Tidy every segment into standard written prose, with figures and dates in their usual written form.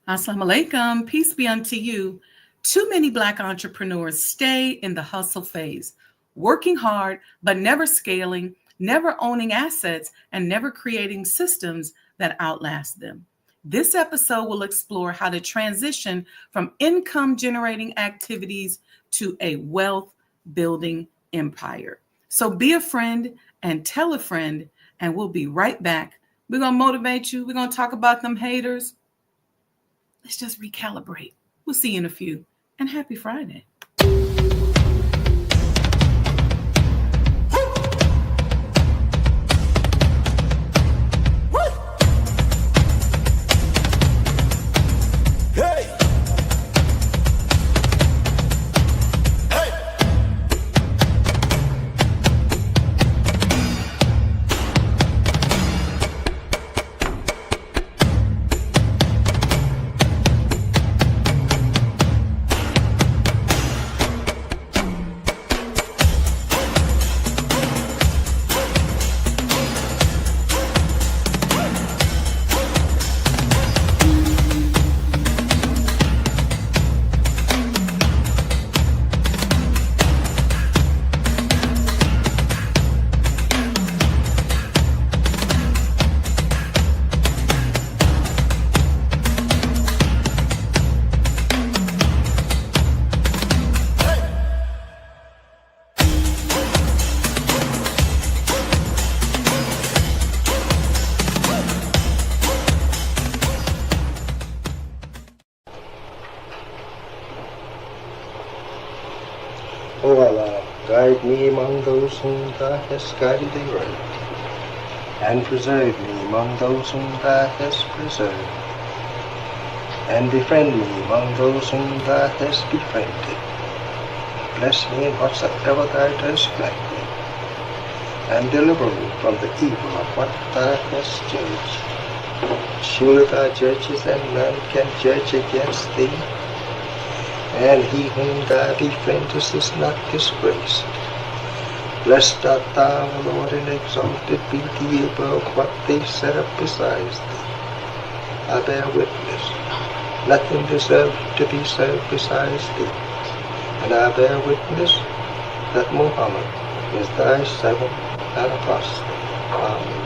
Assalamu alaikum. Peace be unto you. Too many Black entrepreneurs stay in the hustle phase, working hard, but never scaling, never owning assets, and never creating systems that outlast them. This episode will explore how to transition from income generating activities to a wealth building empire. So be a friend and tell a friend, and we'll be right back. We're going to motivate you. We're going to talk about them haters. Let's just recalibrate. We'll see you in a few. And happy Friday. O Allah, guide me among those whom Thou hast guided aright, and preserve me among those whom Thou hast preserved, and befriend me among those whom Thou hast befriended. Bless me in whatsoever Thou dost grant me, and deliver me from the evil of what Thou hast judged. Surely Thou judgest, and none can judge against Thee. And he whom Thou befriendest is not disgraced. Blessed art Thou, O Lord, and exalted be Thee above what they set up besides Thee. I bear witness, nothing deserves to be served besides Thee. And I bear witness that Muhammad is Thy servant and apostle. Amen.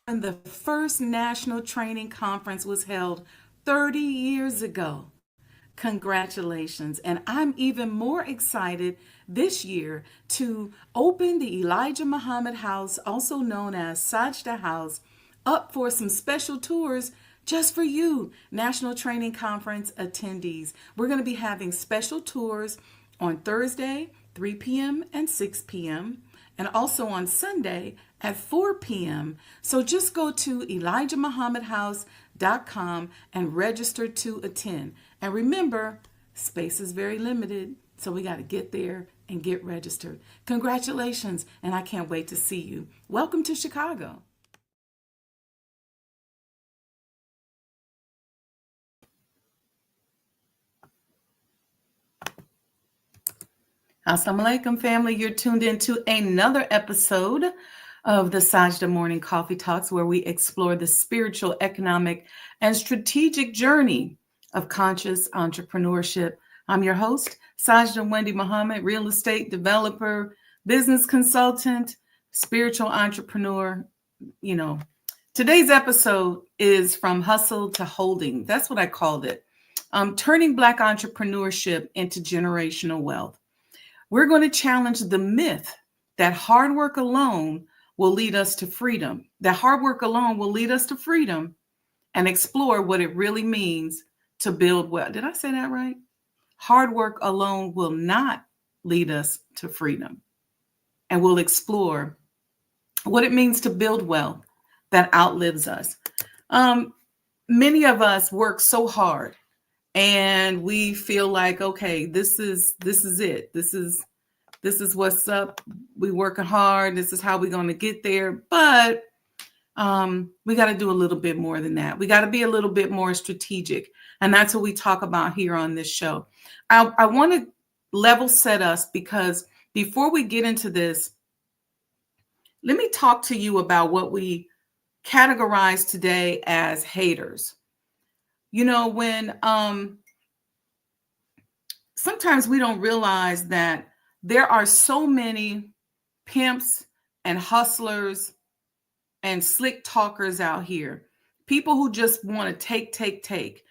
And the first national training conference was held 30 years ago. Congratulations. And I'm even more excited this year to open the Elijah Muhammad House, also known as Sajdah House, up for some special tours just for you, National Training Conference attendees. We're going to be having special tours on Thursday, 3 p.m. and 6 p.m., and also on Sunday at 4 p.m. So just go to ElijahMuhammadHouse.com and register to attend. And remember, space is very limited, so we got to get there and get registered. Congratulations, and I can't wait to see you. Welcome to Chicago. Assalamu alaikum, family. You're tuned into another episode of the Sajdah Morning Coffee Talks, where we explore the spiritual, economic, and strategic journey of conscious entrepreneurship. I'm your host, Sajdah Wendy Muhammad, real estate developer, business consultant, spiritual entrepreneur, you know, today's episode is From Hustle to Holding. That's what I called it. Turning Black entrepreneurship into generational wealth. We're going to challenge the myth that hard work alone will lead us to freedom. That hard work alone will lead us to freedom, and explore what it really means to build wealth. Did I say that right? Hard work alone will not lead us to freedom. And we'll explore what it means to build wealth that outlives us. Many of us work so hard and we feel like, okay, this is it. This is what's up. We working hard. This is how we're going to get there. But we got to do a little bit more than that. We got to be a little bit more strategic. And that's what we talk about here on this show. I want to level set us, because before we get into this, let me talk to you about what we categorize today as haters. You know, when sometimes we don't realize that there are so many pimps and hustlers and slick talkers out here, people who just want to take.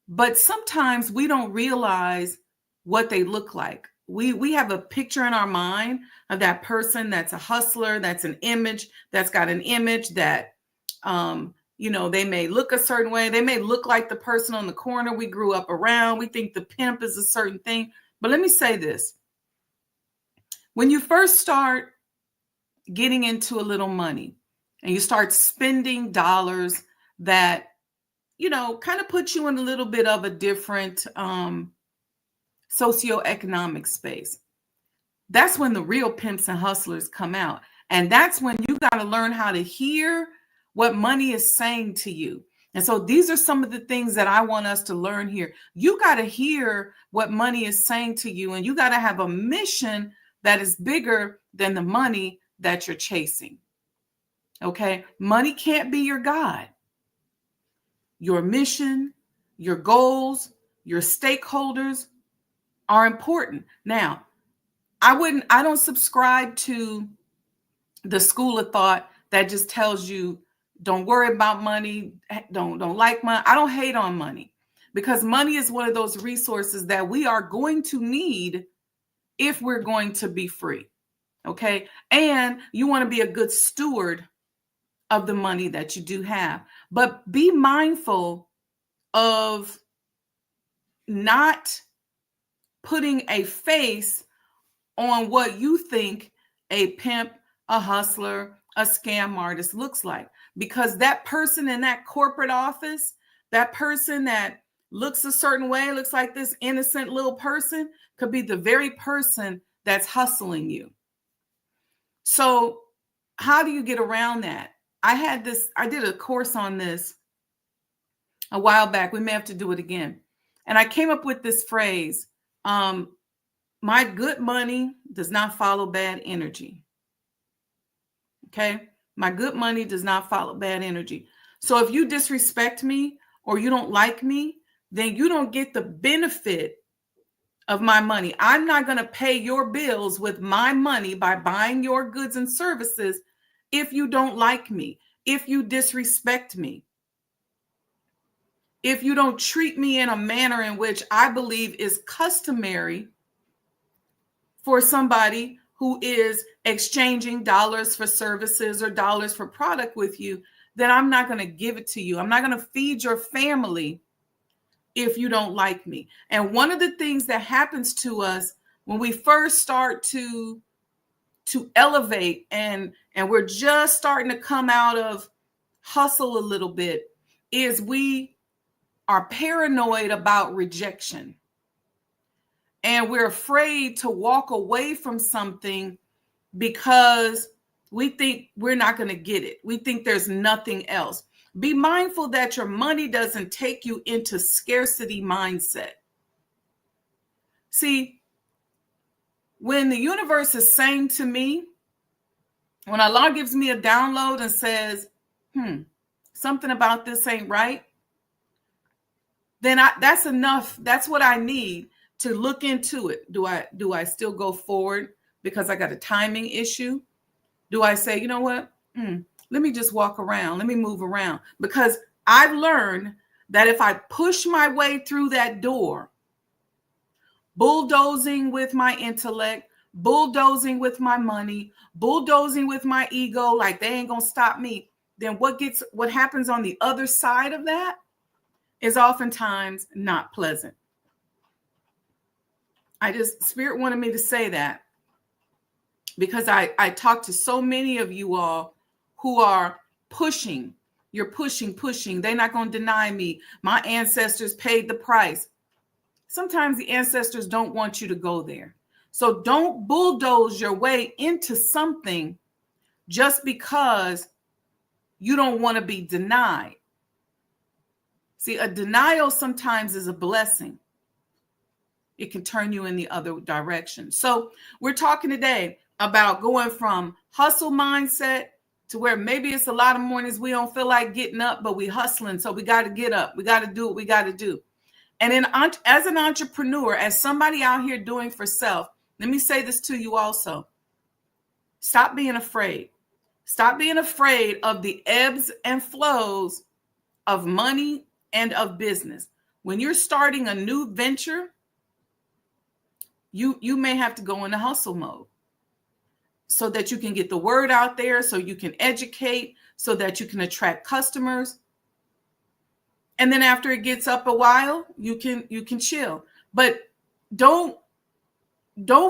But sometimes we don't realize what they look like. We have a picture in our mind of that person that's a hustler, that's an image, that's got an image that, they may look a certain way. They may look like the person on the corner we grew up around. We think the pimp is a certain thing. But let me say this. When you first start getting into a little money and you start spending dollars that, kind of put you in a little bit of a different socioeconomic space, that's when the real pimps and hustlers come out. And that's when you got to learn how to hear what money is saying to you. And so these are some of the things that I want us to learn here. You got to hear what money is saying to you, and you got to have a mission that is bigger than the money that you're chasing. Okay? Money can't be your God. Your mission, your goals, your stakeholders are important. Now, I don't subscribe to the school of thought that just tells you don't worry about money, don't like money. I don't hate on money, because money is one of those resources that we are going to need if we're going to be free. Okay? And you want to be a good steward of the money that you do have. But be mindful of not putting a face on what you think a pimp, a hustler, a scam artist looks like. Because that person in that corporate office, that person that looks a certain way, looks like this innocent little person, could be the very person that's hustling you. So how do you get around that? I did a course on this a while back. We may have to do it again. And I came up with this phrase, my good money does not follow bad energy. Okay? My good money does not follow bad energy. So if you disrespect me or you don't like me, then you don't get the benefit of my money. I'm not going to pay your bills with my money by buying your goods and services if you don't like me, if you disrespect me, if you don't treat me in a manner in which I believe is customary for somebody who is exchanging dollars for services or dollars for product with you, then I'm not going to give it to you. I'm not going to feed your family if you don't like me. And one of the things that happens to us when we first start to elevate and we're just starting to come out of hustle a little bit is we are paranoid about rejection. And we're afraid to walk away from something because we think we're not going to get it. We think there's nothing else. Be mindful that your money doesn't take you into scarcity mindset. See, when the universe is saying to me, when Allah gives me a download and says, something about this ain't right, then that's enough. That's what I need to look into it. Do I still go forward because I got a timing issue? Do I say, you know what? let me just walk around. Let me move around. Because I've learned that if I push my way through that door, bulldozing with my intellect, bulldozing with my money, bulldozing with my ego, like they ain't gonna stop me, then what happens on the other side of that is oftentimes not pleasant. Spirit wanted me to say that because I talk to so many of you all who are pushing. You're pushing. They're not going to deny me. My ancestors paid the price. Sometimes the ancestors don't want you to go there. So don't bulldoze your way into something just because you don't want to be denied. See, a denial sometimes is a blessing. It can turn you in the other direction. So we're talking today about going from hustle mindset to where maybe it's a lot of mornings we don't feel like getting up, but we hustling. So we got to get up. We got to do what we got to do. And as an entrepreneur, as somebody out here doing for self, let me say this to you also. Stop being afraid. Stop being afraid of the ebbs and flows of money and of business. When you're starting a new venture, you may have to go into hustle mode so that you can get the word out there, so you can educate, so that you can attract customers. And then after it gets up a while, you can chill. But don't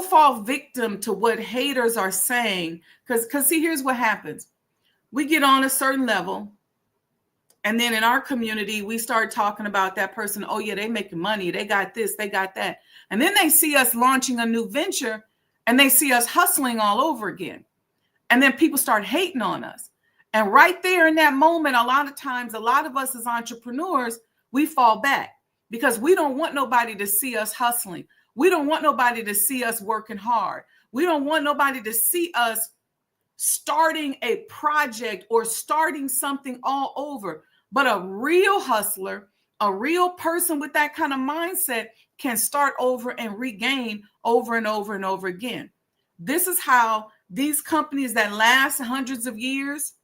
fall victim to what haters are saying. Because see, here's what happens. We get on a certain level. And then in our community, we start talking about that person. Oh, yeah, they making money. They got this, they got that. And then they see us launching a new venture and they see us hustling all over again. And then people start hating on us. And right there in that moment, a lot of times, a lot of us as entrepreneurs, we fall back because we don't want nobody to see us hustling. We don't want nobody to see us working hard. We don't want nobody to see us starting a project or starting something all over. But a real hustler, a real person with that kind of mindset can start over and regain over and over and over again. This is how these companies that last hundreds of years,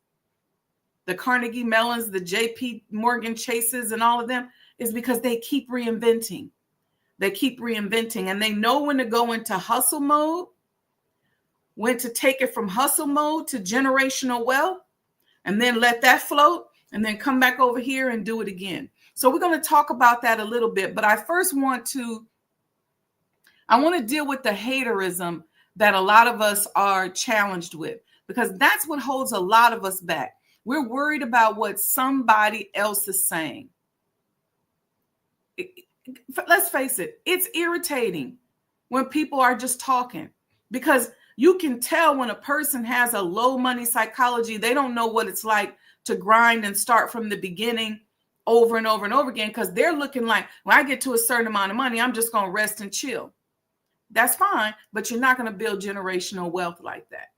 the Carnegie Mellons, the JP Morgan Chases and all of them, is because they keep reinventing. They keep reinventing and they know when to go into hustle mode, when to take it from hustle mode to generational wealth, and then let that float and then come back over here and do it again. So we're going to talk about that a little bit, but I first want to deal with the haterism that a lot of us are challenged with, because that's what holds a lot of us back. We're worried about what somebody else is saying. Let's face it, it's irritating when people are just talking, because you can tell when a person has a low money psychology. They don't know what it's like to grind and start from the beginning over and over and over again, because they're looking like, when I get to a certain amount of money, I'm just going to rest and chill. That's fine, but you're not going to build generational wealth like that.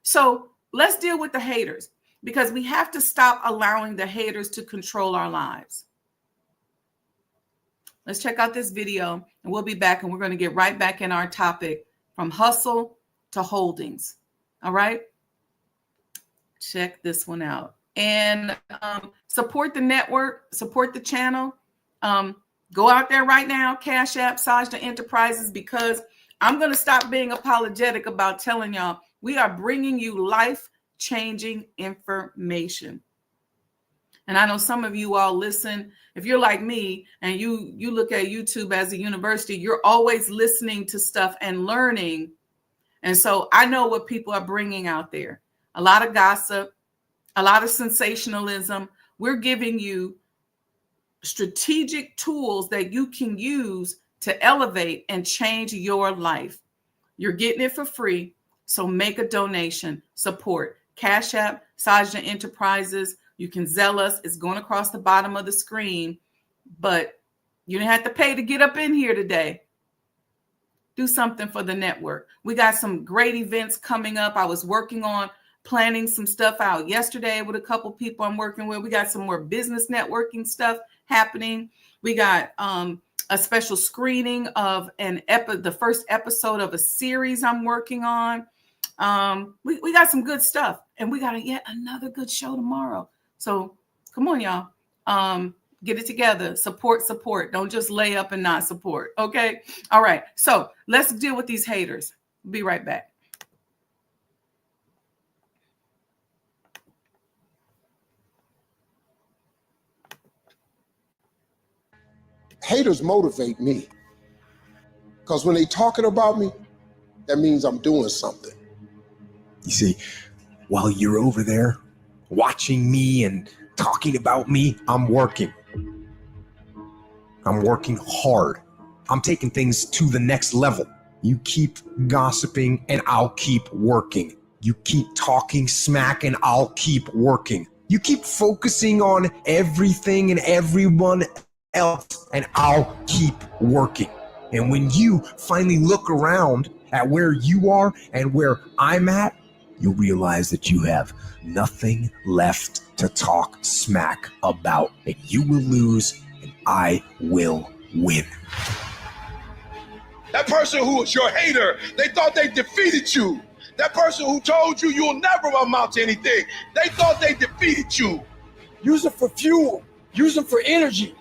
So let's deal with the haters, because we have to stop allowing the haters to control our lives. Let's check out this video and we'll be back, and we're going to get right back in our topic, from hustle to holdings. All right. Check this one out. And support the network, support the channel. Go out there right now, Cash App, Sajdah Enterprises, because I'm going to stop being apologetic about telling y'all we are bringing you life-changing information. And I know some of you all listen. If you're like me and you look at YouTube as a university, you're always listening to stuff and learning. And so I know what people are bringing out there. A lot of gossip, a lot of sensationalism. We're giving you strategic tools that you can use to elevate and change your life. You're getting it for free. So make a donation, support. Cash App, Sajdah Enterprises. You can Zelle us. It's going across the bottom of the screen, but you didn't have to pay to get up in here today. Do something for the network. We got some great events coming up. I was working on planning some stuff out yesterday with a couple people I'm working with. We got some more business networking stuff happening. We got a special screening of the first episode of a series I'm working on. We got some good stuff, and we got yet another good show tomorrow. So come on, y'all. Get it together. Support. Don't just lay up and not support. Okay. All right. So let's deal with these haters. Be right back. Haters motivate me, because when they talking about me, that means I'm doing something. You see, while you're over there watching me and talking about me, I'm working. I'm working hard. I'm taking things to the next level. You keep gossiping and I'll keep working. You keep talking smack and I'll keep working. You keep focusing on everything and everyone else and I'll keep working. And when you finally look around at where you are and where I'm at, you'll realize that you have nothing left to talk smack about. And you will lose and I will win. That person who was your hater, they thought they defeated you. That person who told you you'll never amount to anything, they thought they defeated you. Use them for fuel. Use them for energy.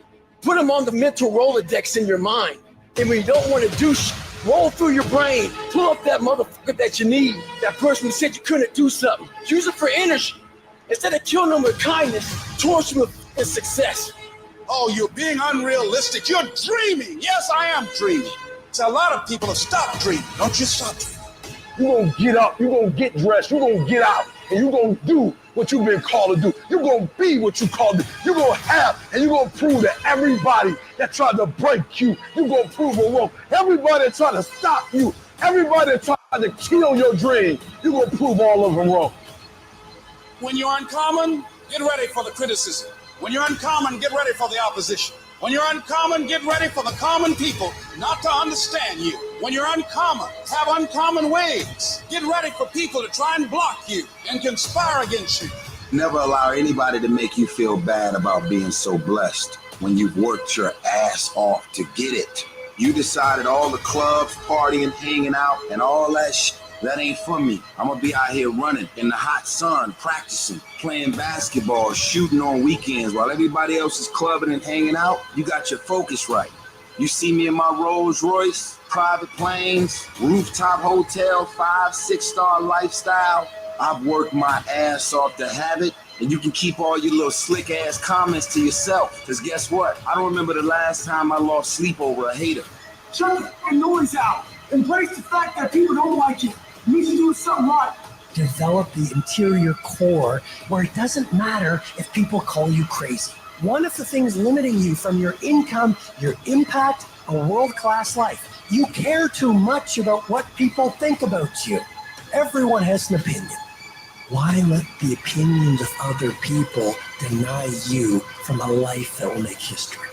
Put them on the mental Rolodex in your mind. And when you don't want to do shit, roll through your brain. Pull up that motherfucker that you need. That person who said you couldn't do something. Use it for energy. Instead of killing them with kindness, torture them with success. Oh, you're being unrealistic. You're dreaming. Yes, I am dreaming. So a lot of people have stopped dreaming. Don't you stop dreaming. You're going to get up. You're going to get dressed. You're going to get out. And you're going to do what you've been called to do. You're going to be what you called to. You're going to have, and you're going to prove that everybody that tried to break you, you're going to prove them wrong. Everybody that tried to stop you, everybody that tried to kill your dream, you're going to prove all of them wrong. When you're uncommon, get ready for the criticism. When you're uncommon, get ready for the opposition. When you're uncommon, get ready for the common people not to understand you. When you're uncommon, have uncommon ways. Get ready for people to try and block you and conspire against you. Never allow anybody to make you feel bad about being so blessed when you've worked your ass off to get it. You decided all the clubs, partying, hanging out, and all that shit, that ain't for me. I'm gonna be out here running in the hot sun, practicing, playing basketball, shooting on weekends while everybody else is clubbing and hanging out. You got your focus right. You see me in my Rolls Royce, private planes, rooftop hotel, 5-6-star lifestyle. I've worked my ass off to have it, and you can keep all your little slick ass comments to yourself. Because guess what? I don't remember the last time I lost sleep over a hater. Shut that noise out. Embrace the fact that people don't like you. You need to do something right. Develop the interior core where it doesn't matter if people call you crazy. One of the things limiting you from your income, your impact, a world-class life. You care too much about what people think about you. Everyone has an opinion. Why let the opinions of other people deny you from a life that will make history?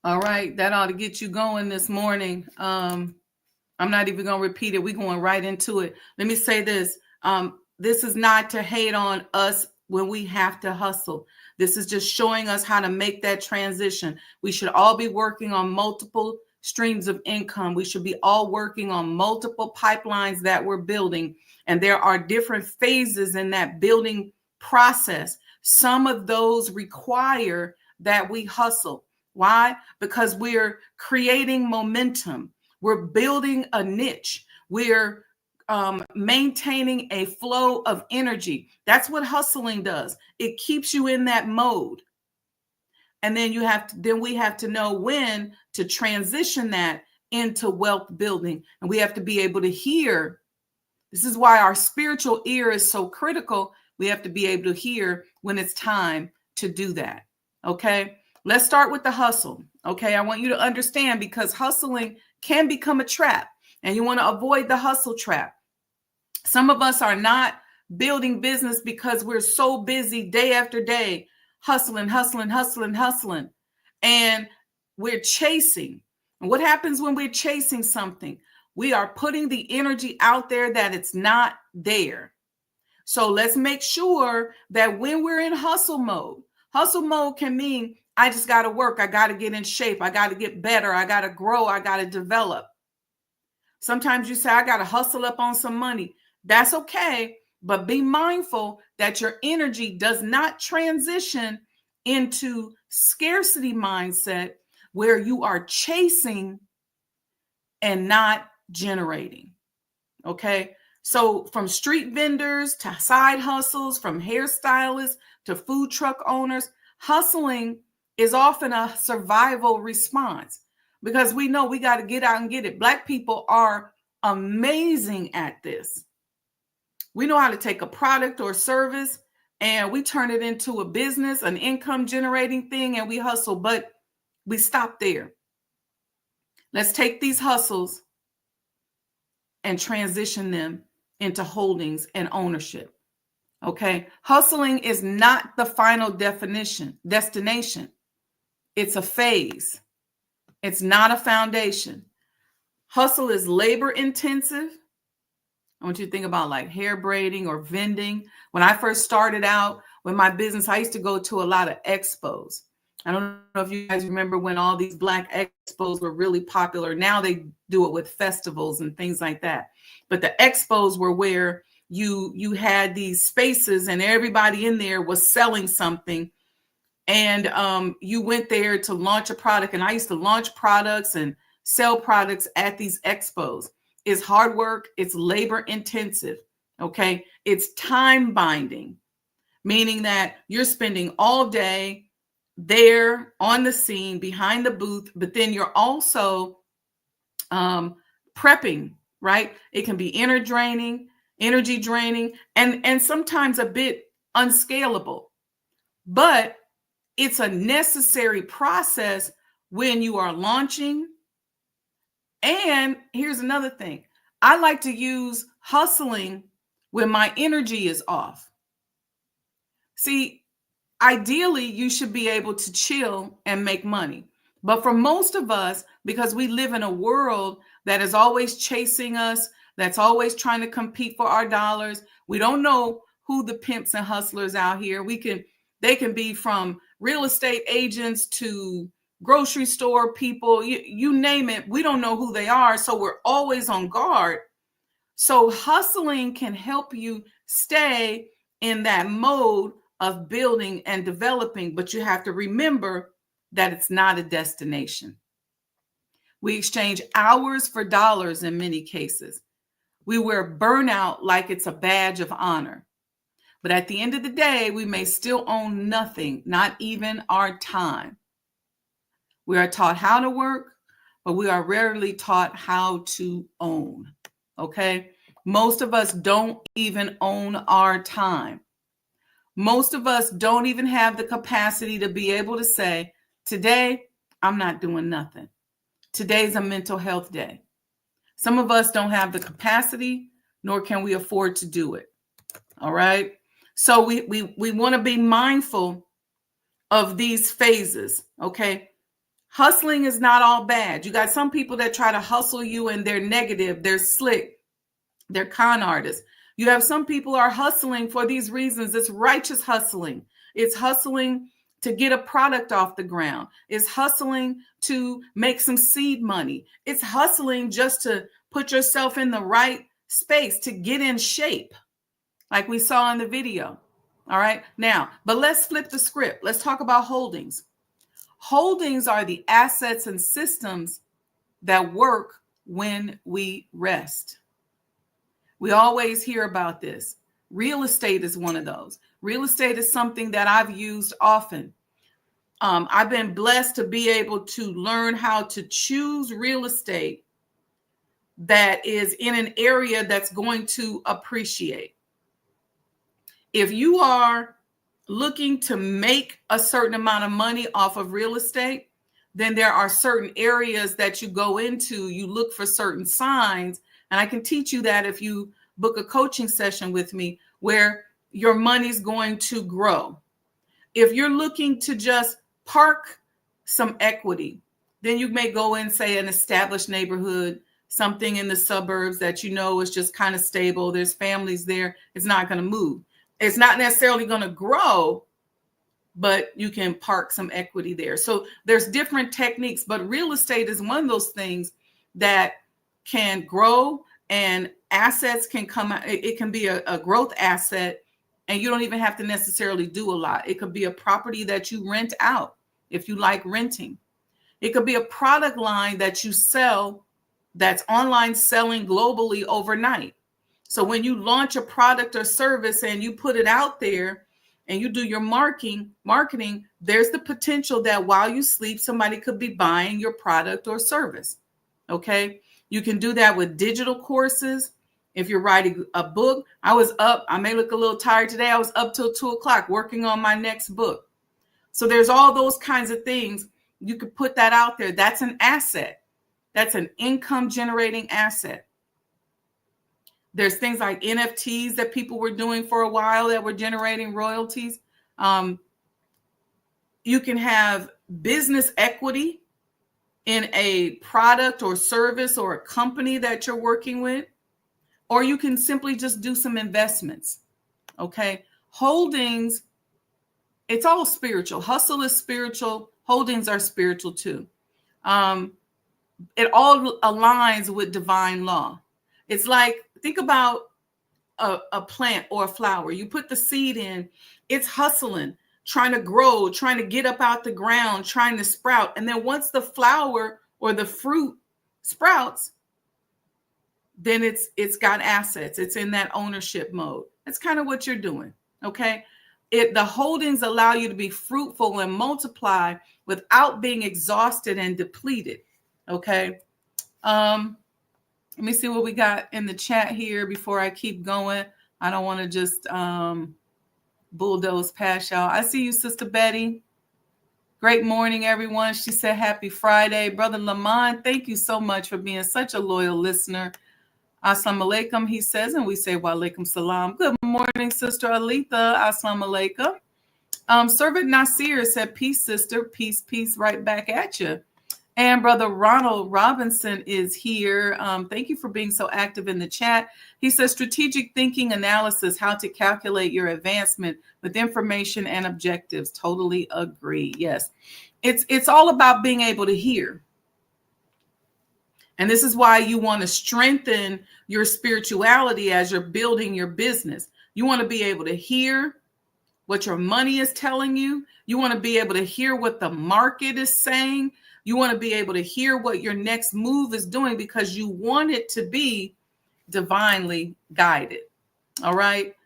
All right, that ought to get you going this morning. I'm not even going to repeat it. We're going right into it. Let me say this. This is not to hate on us when we have to hustle. This is just showing us how to make that transition. We should all be working on multiple streams of income. We should be all working on multiple pipelines that we're building. And there are different phases in that building process. Some of those require that we hustle. Why? Because we're creating momentum. We're building a niche. We're maintaining a flow of energy. That's what hustling does. It keeps you in that mode. And then we have to know when to transition that into wealth building. And we have to be able to hear. This is why our spiritual ear is so critical. We have to be able to hear when it's time to do that. Okay. Let's start with the hustle. Okay. I want you to understand, because hustling can become a trap, and you want to avoid the hustle trap. Some of us are not building business because we're so busy day after day, hustling. And we're chasing. And what happens when we're chasing something? We are putting the energy out there that it's not there. So let's make sure that when we're in hustle mode can mean I just got to work. I got to get in shape. I got to get better. I got to grow. I got to develop. Sometimes you say, I got to hustle up on some money. That's okay. But be mindful that your energy does not transition into scarcity mindset where you are chasing and not generating. Okay. So from street vendors to side hustles, from hairstylists to food truck owners, hustling is often a survival response because we know we got to get out and get it. Black people are amazing at this. We know how to take a product or service and we turn it into a business, an income generating thing, and we hustle, but we stop there. Let's take these hustles and transition them into holdings and ownership. Okay. Hustling is not the final destination. It's a phase. It's not a foundation. Hustle is labor intensive. I want you to think about like hair braiding or vending. When I first started out with my business, I used to go to a lot of expos. I don't know if you guys remember when all these Black expos were really popular. Now they do it with festivals and things like that. But the expos were where you had these spaces and everybody in there was selling something. And you went there to launch a product. And I used to launch products and sell products at these expos. It's hard work. It's labor intensive. Okay. It's time binding, meaning that you're spending all day there on the scene behind the booth, but then you're also prepping, right? It can be energy draining, and sometimes a bit unscalable, but it's a necessary process when you are launching. And here's another thing. I like to use hustling when my energy is off. See, ideally, you should be able to chill and make money. But for most of us, because we live in a world that is always chasing us, that's always trying to compete for our dollars, we don't know who the pimps and hustlers out here. They can be from real estate agents to grocery store people, you name it. We don't know who they are. So we're always on guard. So hustling can help you stay in that mode of building and developing, but you have to remember that it's not a destination. We exchange hours for dollars in many cases. We wear burnout like it's a badge of honor. But at the end of the day, we may still own nothing, not even our time. We are taught how to work, but we are rarely taught how to own. Okay? Most of us don't even own our time. Most of us don't even have the capacity to be able to say, today, I'm not doing nothing. Today's a mental health day. Some of us don't have the capacity, nor can we afford to do it. All right? So we want to be mindful of these phases, okay? Hustling is not all bad. You got some people that try to hustle you and they're negative, they're slick, they're con artists. You have some people are hustling for these reasons. It's righteous hustling. It's hustling to get a product off the ground. It's hustling to make some seed money. It's hustling just to put yourself in the right space, to get in shape, like we saw in the video. All right. Now, but let's flip the script. Let's talk about holdings. Holdings are the assets and systems that work when we rest. We always hear about this. Real estate is one of those. Real estate is something that I've used often. I've been blessed to be able to learn how to choose real estate that is in an area that's going to appreciate. If you are looking to make a certain amount of money off of real estate, then there are certain areas that you go into, you look for certain signs. And I can teach you that if you book a coaching session with me where your money's going to grow. If you're looking to just park some equity, then you may go in, say, an established neighborhood, something in the suburbs that you know is just kind of stable. There's families there. It's not going to move. It's not necessarily going to grow, but you can park some equity there. So there's different techniques, but real estate is one of those things that can grow, and assets can come out. It can be a growth asset, and you don't even have to necessarily do a lot. It could be a property that you rent out if you like renting. It could be a product line that you sell that's online selling globally overnight. So when you launch a product or service and you put it out there and you do your marketing, there's the potential that while you sleep, somebody could be buying your product or service. Okay. You can do that with digital courses. If you're writing a book, I may look a little tired today. I was up till 2:00 working on my next book. So there's all those kinds of things. You could put that out there. That's an asset. That's an income generating asset. There's things like NFTs that people were doing for a while that were generating royalties. You can have business equity in a product or service or a company that you're working with, or you can simply just do some investments. Okay. Holdings, it's all spiritual. Hustle is spiritual. Holdings are spiritual too. It all aligns with divine law. It's like, think about a plant or a flower. You put the seed in, it's hustling, trying to grow, trying to get up out the ground, trying to sprout. And then once the flower or the fruit sprouts, then it's got assets. It's in that ownership mode. That's kind of what you're doing. Okay. The holdings allow you to be fruitful and multiply without being exhausted and depleted. Okay. Let me see what we got in the chat here before I keep going. I don't want to just bulldoze past y'all. I see you, Sister Betty. Great morning, everyone. She said, happy Friday. Brother Lamont, thank you so much for being such a loyal listener. Assalamu alaikum, he says, and we say wa alaikum salam. Good morning, Sister Alita. Assalamu alaikum. Servant Nasir said, peace, sister. Peace, peace, right back at you. And Brother Ronald Robinson is here. Thank you for being so active in the chat. He says, strategic thinking analysis, how to calculate your advancement with information and objectives. Totally agree. Yes. It's all about being able to hear. And this is why you want to strengthen your spirituality as you're building your business. You want to be able to hear what your money is telling you. You want to be able to hear what the market is saying. You want to be able to hear what your next move is doing because you want it to be divinely guided. All right.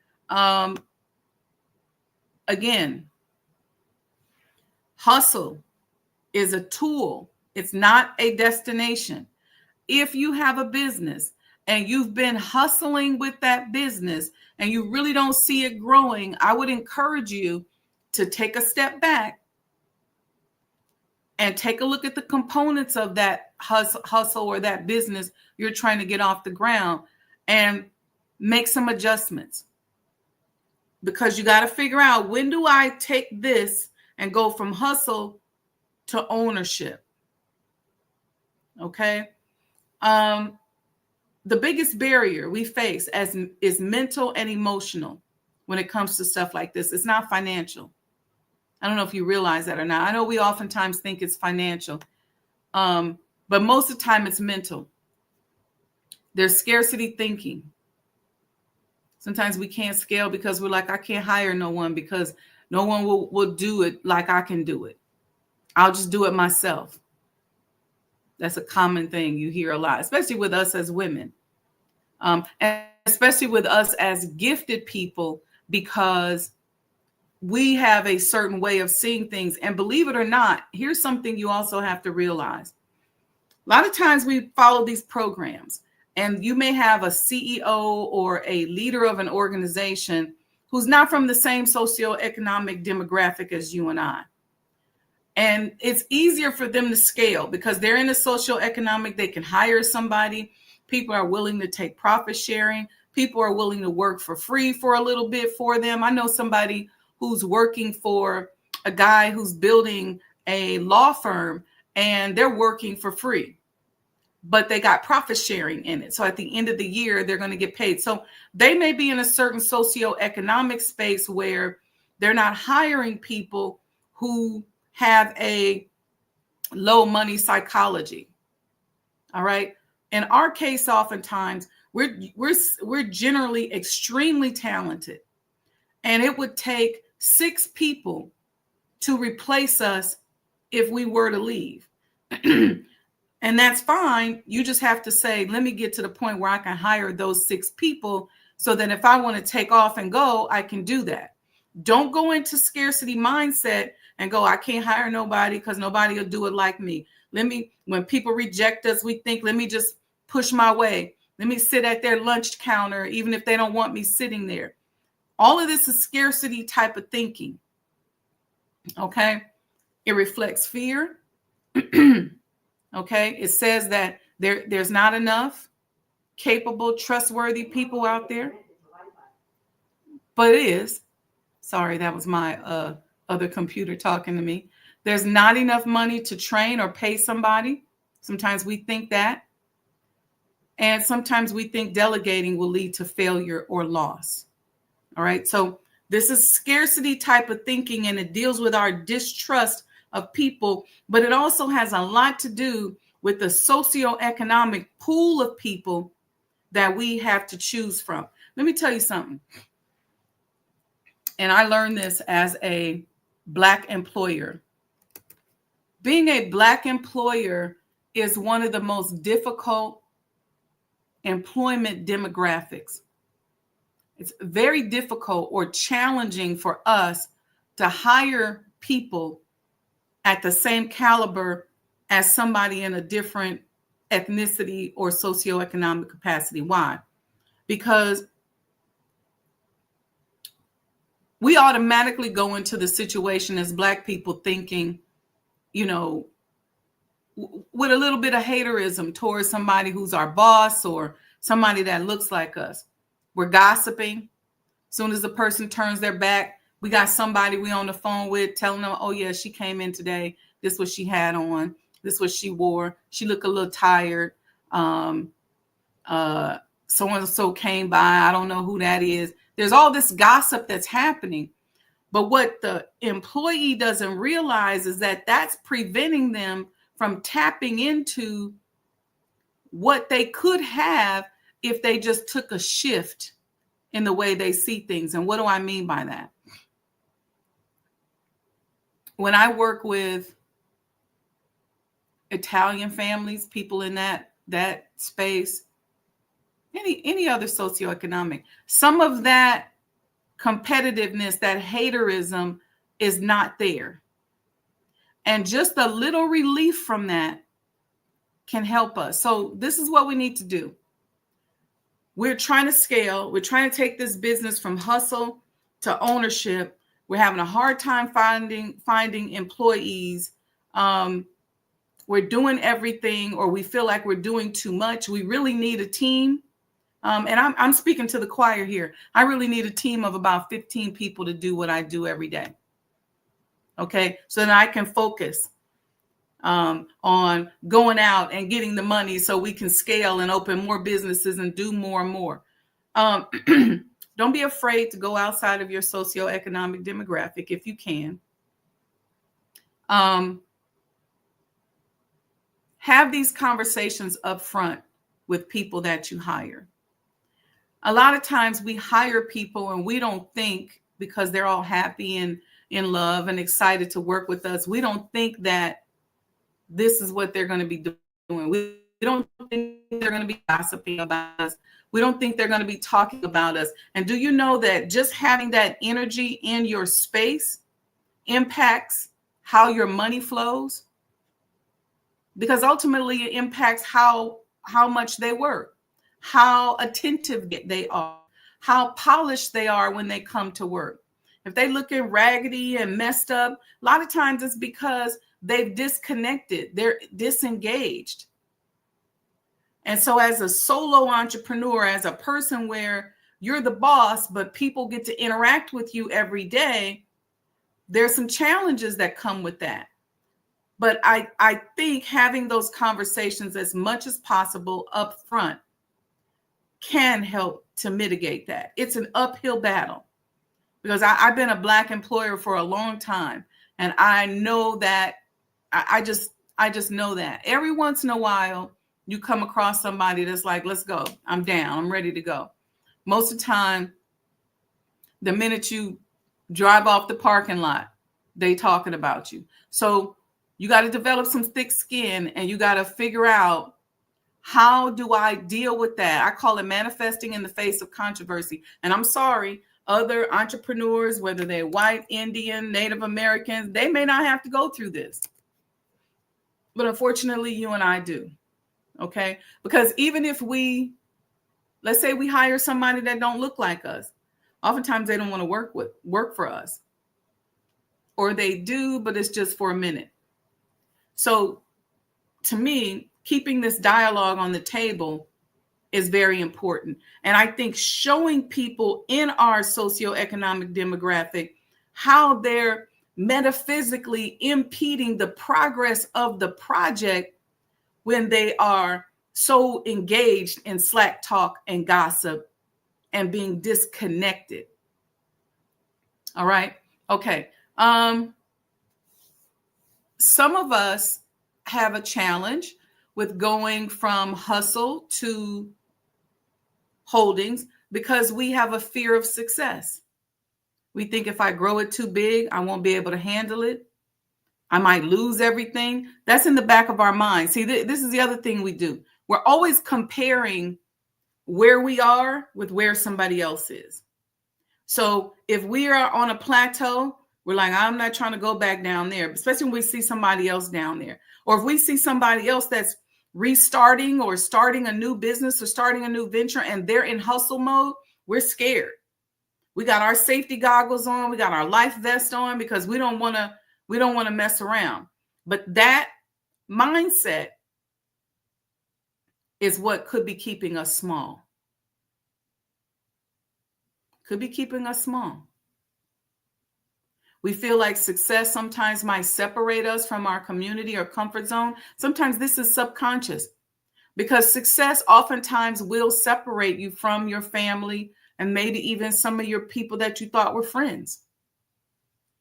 Again, hustle is a tool. It's not a destination. If you have a business and you've been hustling with that business and you really don't see it growing, I would encourage you to take a step back and take a look at the components of that hustle or that business you're trying to get off the ground and make some adjustments. Because you got to figure out, when do I take this and go from hustle to ownership? Okay. The biggest barrier we face is mental and emotional when it comes to stuff like this. It's not financial. I don't know if you realize that or not. I know we oftentimes think it's financial, but most of the time it's mental. There's scarcity thinking. Sometimes we can't scale because we're like, I can't hire no one because no one will do it like I can do it. I'll just do it myself. That's a common thing you hear a lot, especially with us as women, and especially with us as gifted people, because we have a certain way of seeing things. And believe it or not, here's something you also have to realize. A lot of times we follow these programs, and you may have a CEO or a leader of an organization who's not from the same socioeconomic demographic as you and I. And it's easier for them to scale because they're in a socioeconomic, they can hire somebody. People are willing to take profit sharing. People are willing to work for free for a little bit for them. I know somebody who's working for a guy who's building a law firm, and they're working for free, but they got profit sharing in it. So at the end of the year, they're going to get paid. So they may be in a certain socioeconomic space where they're not hiring people who have a low money psychology. All right. In our case, oftentimes we're generally extremely talented, and it would take 6 people to replace us if we were to leave. And that's fine. You just have to say, let me get to the point where I can hire those 6 people so that if I want to take off and go, I can do that. Don't go into scarcity mindset and go, I can't hire nobody because nobody will do it like me. When people reject us, we think, let me just push my way. Let me sit at their lunch counter, even if they don't want me sitting there. All of this is scarcity type of thinking. Okay. It reflects fear. Okay. It says that there's not enough capable, trustworthy people out there. But it is. Sorry, that was my other computer talking to me. There's not enough money to train or pay somebody. Sometimes we think that. And sometimes we think delegating will lead to failure or loss. All right. So this is scarcity type of thinking, and it deals with our distrust of people, but it also has a lot to do with the socioeconomic pool of people that we have to choose from. Let me tell you something. And I learned this as a Black employer. Being a Black employer is one of the most difficult employment demographics. It's very difficult or challenging for us to hire people at the same caliber as somebody in a different ethnicity or socioeconomic capacity. Why? Because we automatically go into the situation as Black people thinking, you know, with a little bit of haterism towards somebody who's our boss or somebody that looks like us. We're gossiping. As soon as the person turns their back, we got somebody we on the phone with telling them, oh yeah, she came in today. This is what she had on. This is what she wore. She looked a little tired. So-and-so came by. I don't know who that is. There's all this gossip that's happening. But what the employee doesn't realize is that that's preventing them from tapping into what they could have if they just took a shift in the way they see things. And what do I mean by that? When I work with Italian families, people in that space, any other socioeconomic, some of that competitiveness, that haterism is not there. And just a little relief from that can help us. So this is what we need to do. We're trying to scale. We're trying to take this business from hustle to ownership. We're having a hard time finding employees. We're doing everything, or we feel like we're doing too much. We really need a team. And I'm speaking to the choir here. I really need a team of about 15 people to do what I do every day. Okay, so that I can focus on going out and getting the money so we can scale and open more businesses and do more and more. Don't be afraid to go outside of your socioeconomic demographic if you can. Have these conversations up front with people that you hire. A lot of times we hire people and we don't think, because they're all happy and in love and excited to work with us, we don't think that this is what they're going to be doing. We don't think they're going to be gossiping about us. We don't think they're going to be talking about us. And do you know that just having that energy in your space impacts how your money flows? Because ultimately it impacts how much they work, how attentive they are, how polished they are when they come to work. If they looking raggedy and messed up, a lot of times it's because they've disconnected, they're disengaged. And so as a solo entrepreneur, as a person where you're the boss, but people get to interact with you every day, there's some challenges that come with that. But I think having those conversations as much as possible up front can help to mitigate that. It's an uphill battle because I've been a Black employer for a long time. And I know that I just know that every once in a while you come across somebody that's like, let's go. I'm down. I'm ready to go. Most of the time, the minute you drive off the parking lot, they talking about you. So you got to develop some thick skin, and you got to figure out, how do I deal with that? I call it manifesting in the face of controversy. And I'm sorry, other entrepreneurs, whether they're white, Indian, Native Americans, they may not have to go through this. But unfortunately, you and I do. Okay? Because even if let's say we hire somebody that don't look like us, oftentimes they don't want to work for us. Or they do, but it's just for a minute. So to me, keeping this dialogue on the table is very important. And I think showing people in our socioeconomic demographic how they're metaphysically impeding the progress of the project when they are so engaged in slack talk and gossip and being disconnected. All right. Okay. Some of us have a challenge with going from hustle to holdings because we have a fear of success. We think if I grow it too big, I won't be able to handle it. I might lose everything. That's in the back of our mind. See, this is the other thing we do. We're always comparing where we are with where somebody else is. So if we are on a plateau, we're like, I'm not trying to go back down there, especially when we see somebody else down there. Or if we see somebody else that's restarting or starting a new business or starting a new venture and they're in hustle mode, we're scared. We got our safety goggles on, we got our life vest on because we don't want to mess around. But that mindset is what could be keeping us small. Could be keeping us small. We feel like success sometimes might separate us from our community or comfort zone. Sometimes this is subconscious because success oftentimes will separate you from your family and maybe even some of your people that you thought were friends.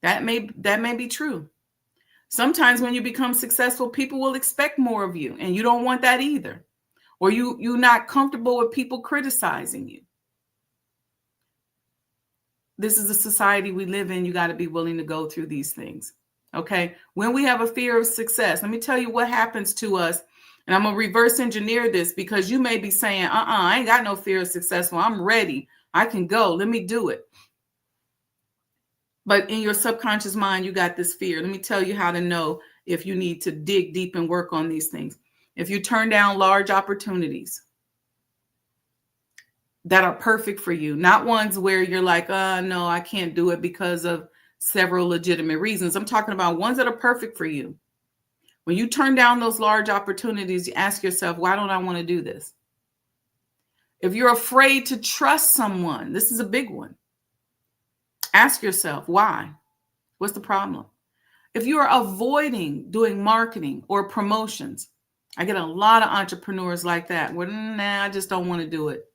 That may be true. Sometimes when you become successful, people will expect more of you, and you don't want that either. Or you're not comfortable with people criticizing you. This is the society we live in. You got to be willing to go through these things. Okay. When we have a fear of success, let me tell you what happens to us. And I'm going to reverse engineer this because you may be saying, I ain't got no fear of success. Well, I'm ready. I can go. Let me do it. But in your subconscious mind, you got this fear. Let me tell you how to know if you need to dig deep and work on these things. If you turn down large opportunities that are perfect for you, not ones where you're like, no, I can't do it because of several legitimate reasons. I'm talking about ones that are perfect for you. When you turn down those large opportunities, you ask yourself, why don't I want to do this? If you're afraid to trust someone, this is a big one. Ask yourself, why? What's the problem? If you are avoiding doing marketing or promotions, I get a lot of entrepreneurs like that. Well, I just don't want to do it.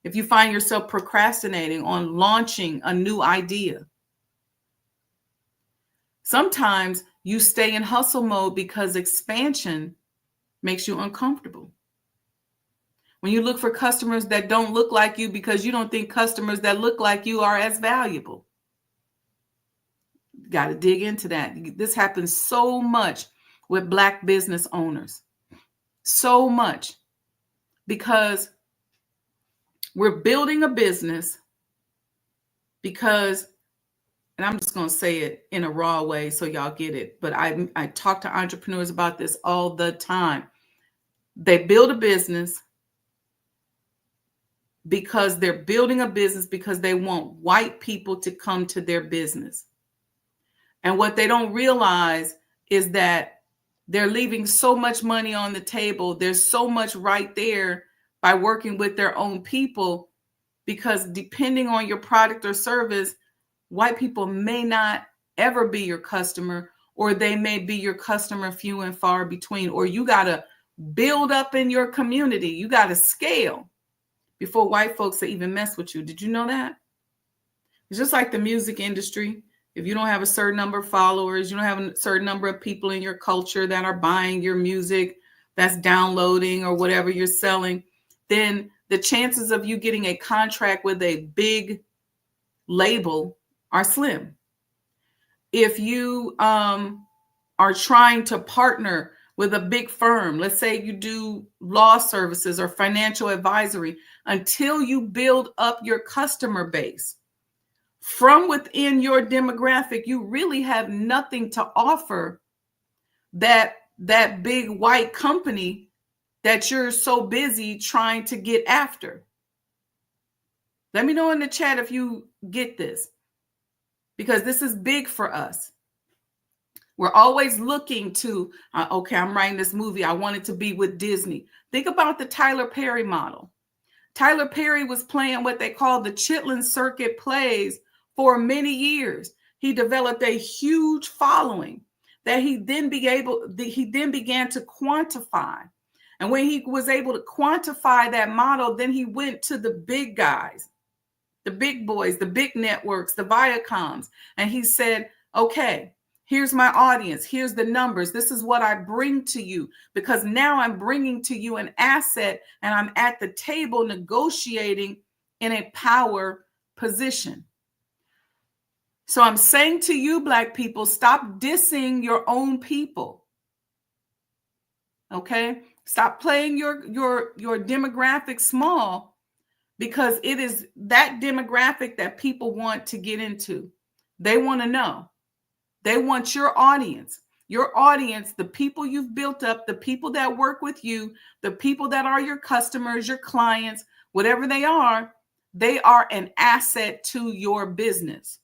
If you find yourself procrastinating on launching a new idea, sometimes you stay in hustle mode because expansion makes you uncomfortable. When you look for customers that don't look like you because you don't think customers that look like you are as valuable. Got to dig into that. This happens so much with Black business owners. So much. Because we're building a business because, and I'm just going to say it in a raw way so y'all get it, but I talk to entrepreneurs about this all the time. They build a business because they're building a business because they want white people to come to their business. And what they don't realize is that they're leaving so much money on the table. There's so much right there by working with their own people, because depending on your product or service, white people may not ever be your customer, or they may be your customer few and far between, or you got to build up in your community. You got to scale before white folks will even mess with you. Did you know that? It's just like the music industry. if you don't have a certain number of followers, you don't have a certain number of people in your culture that are buying your music, that's downloading or whatever you're selling, then the chances of you getting a contract with a big label are slim. If you are trying to partner with a big firm, let's say you do law services or financial advisory, until you build up your customer base from within your demographic, you really have nothing to offer that big white company that you're so busy trying to get after. Let me know in the chat if you get this, because this is big for us. We're always looking to, okay, I'm writing this movie. I want it to be with Disney. Think about the Tyler Perry model. Tyler Perry was playing what they call the Chitlin Circuit plays for many years. He developed a huge following that he then began to quantify. And when he was able to quantify that model, then he went to the big guys, the big boys, the big networks, the Viacoms. And he said, okay, here's my audience. Here's the numbers. This is what I bring to you, because now I'm bringing to you an asset and I'm at the table negotiating in a power position. So I'm saying to you, Black people, stop dissing your own people. Okay? Stop playing your demographic small, because it is that demographic that people want to get into. They want to know. They want your audience, the people you've built up, the people that work with you, the people that are your customers, your clients, whatever they are an asset to your business.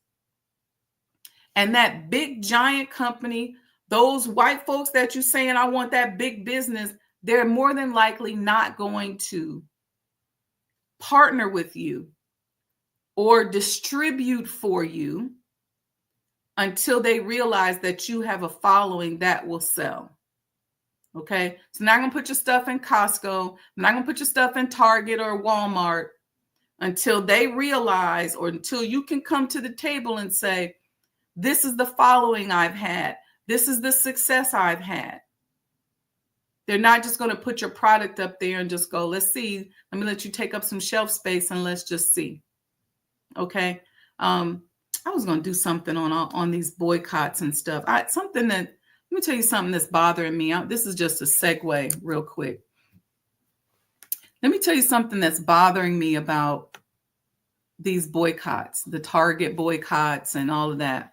And that big giant company, those white folks that you're saying, I want that big business, they're more than likely not going to partner with you or distribute for you until they realize that you have a following that will sell. Okay, so now I'm going to put your stuff in Costco. I'm not going to put your stuff in Target or Walmart until they realize, or until you can come to the table and say, this is the following I've had. This is the success I've had. They're not just going to put your product up there and just go, let's see. Let me let you take up some shelf space and let's just see. Okay. I was going to do something on these boycotts and stuff. Let me tell you something that's bothering me. This is just a segue real quick. Let me tell you something that's bothering me about these boycotts, the Target boycotts and all of that.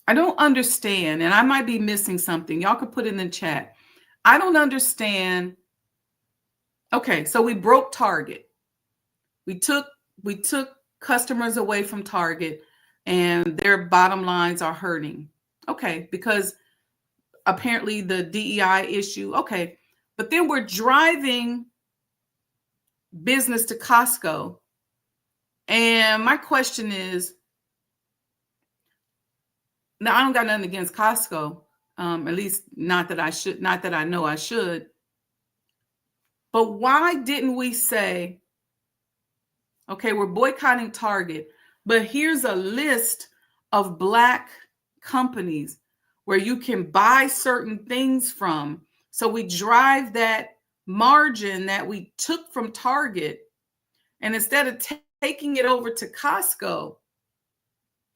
I don't understand, and I might be missing something. Y'all could put it in the chat. I don't understand. Okay, so we broke Target. We took customers away from Target and their bottom lines are hurting. Okay, because apparently the DEI issue. Okay, but then we're driving business to Costco. And my question is, now I don't got nothing against Costco, at least not that I know I should. But why didn't we say, okay, we're boycotting Target, but here's a list of Black companies where you can buy certain things from. So we drive that margin that we took from Target, and instead of taking it over to Costco,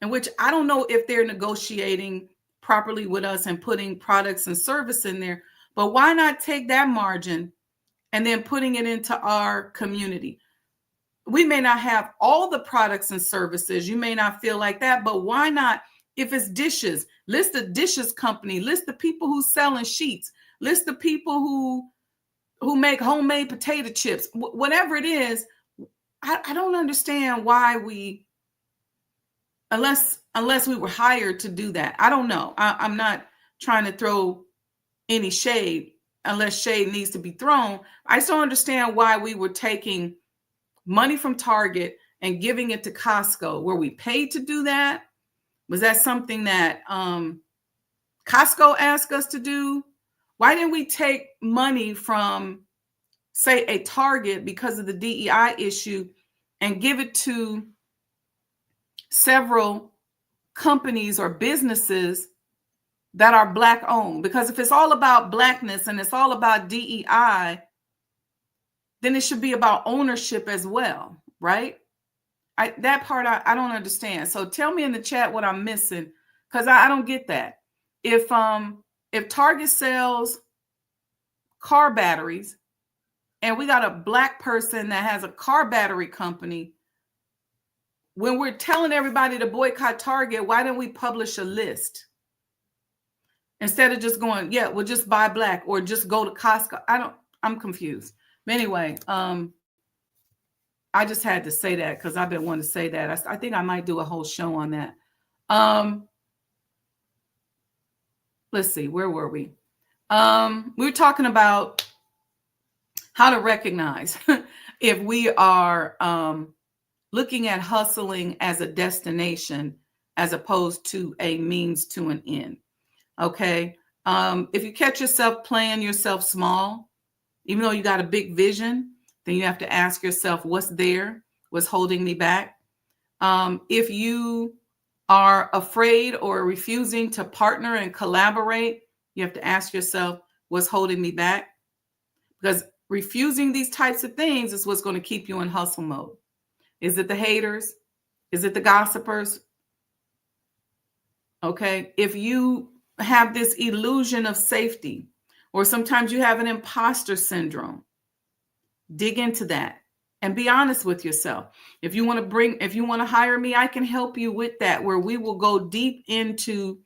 in which I don't know if they're negotiating properly with us and putting products and service in there, but why not take that margin and then putting it into our community? We may not have all the products and services. You may not feel like that, but why not? If it's dishes, list the dishes company, list the people who selling sheets, list the people who make homemade potato chips, whatever it is. I don't understand why we, unless we were hired to do that. I don't know. I'm not trying to throw any shade unless shade needs to be thrown. I just don't understand why we were taking money from Target and giving it to Costco. Were we paid to do that? Was that something that Costco asked us to do? Why didn't we take money from, say, a Target because of the DEI issue and give it to several companies or businesses that are Black owned. Because if it's all about Blackness and it's all about DEI, then it should be about ownership as well, right? That part I don't understand. So tell me in the chat what I'm missing, because I don't get that. If Target sells car batteries and we got a Black person that has a car battery company, when we're telling everybody to boycott Target, why don't we publish a list? Instead of just going, yeah, we'll just buy Black or just go to Costco. I'm confused. But anyway, I just had to say that because I've been wanting to say that. I think I might do a whole show on that. Let's see, where were we? We were talking about how to recognize if we are looking at hustling as a destination as opposed to a means to an end. Okay. If you catch yourself playing yourself small, even though you got a big vision, then you have to ask yourself, what's there? What's holding me back? If you are afraid or refusing to partner and collaborate, you have to ask yourself, what's holding me back? Because refusing these types of things is what's going to keep you in hustle mode. Is it the haters? Is it the gossipers? Okay. If you have this illusion of safety, or sometimes you have an imposter syndrome, dig into that and be honest with yourself. If you want to hire me, I can help you with that, where we will go deep into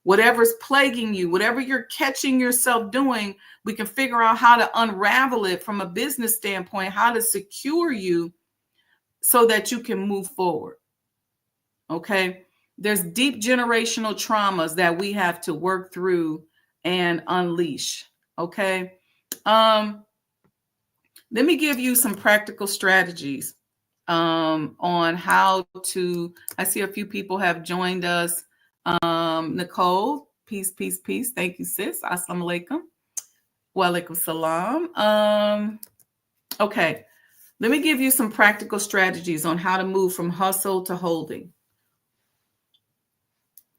whatever's plaguing you, whatever you're catching yourself doing. We can figure out how to unravel it from a business standpoint, how to secure you so that you can move forward. Okay. There's deep generational traumas that we have to work through and unleash. Okay. Let me give you some practical strategies on how to. I see a few people have joined us. Nicole, peace, peace, peace. Thank you, sis. Assalamu alaikum. Wa alaikum salam. Okay. Let me give you some practical strategies on how to move from hustle to holding.